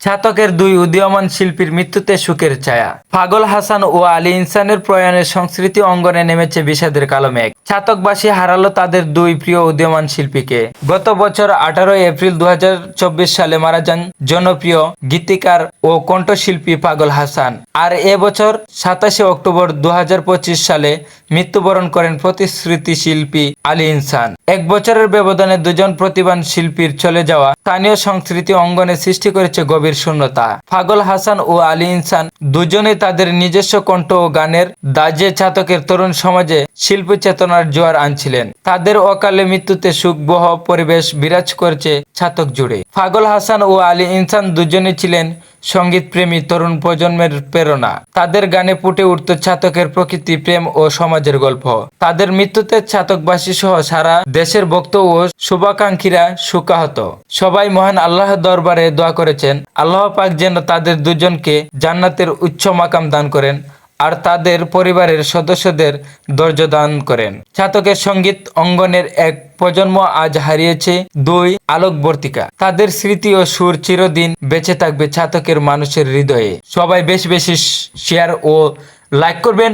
ছাতকের দুই উদীয়মান শিল্পীর মৃত্যুতে শোকের ছায়া। পাগল হাসান ও আলী ইনসানের প্রয়াণে সংস্কৃতি অঙ্গনে নেমেছে বিষাদের কালো মেঘ। ছাতকবাসী হারালো তাদের দুই প্রিয় উদীয়মান শিল্পীকে। গত বছর 18 এপ্রিল 2024 সালে মারা যান জনপ্রিয় গীতিকার ও কণ্ঠশিল্পী পাগল হাসান। আর এবছর 27 অক্টোবর 2025 সালে মৃত্যুবরণ করেন প্রতিশ্রুতি শিল্পী আলী ইনসান। এক বছরের ব্যবধানে দুজন প্রতিভাবান শিল্পীর চলে যাওয়া স্থানীয় সংস্কৃতি অঙ্গনে সৃষ্টি করেছে গভীর শূন্যতা। পাগল হাসান ও আলী ইনসান দুজনেই তাদের নিজস্ব কণ্ঠ ও গানের দাজে ছাতকের তরুণ সমাজে শিল্প চেতনার জোয়ার আনছিলেন। তাদের অকালে মৃত্যুতে শোকবহ পরিবেশ বিরাজ করছে ছাতক জুড়ে। পাগল হাসান ও আলী ইনসান দুজনেই ছিলেন সঙ্গীতপ্রেমী তরুণ প্রজন্মের প্রেরণা। তাদের গানে ফুটে উঠত ছাতকের প্রকৃতি প্রেম ও সমাজের গল্প। তাদের মৃত্যুতে ছাতকবাসী সহ সারা দেশের ভক্ত ও শুভাকাঙ্ক্ষীরা শোকাহত। সবাই মহান আল্লাহ দরবারে দোয়া করেছেন, আল্লাহ পাক যেন তাদের দুজনকে জান্নাতের উচ্চ মাকাম দান করেন আর তাদের পরিবারের সদস্যদের ধৈর্য দান করেন। ছাতকের সঙ্গীত অঙ্গনের এক প্রজন্ম আজ হারিয়েছে দুই আলোকবর্তিকা। তাদের স্মৃতি ও সুর চিরদিন বেঁচে থাকবে ছাতকের মানুষের হৃদয়ে। সবাই বেশি বেশি শেয়ার ও লাইক করবেন।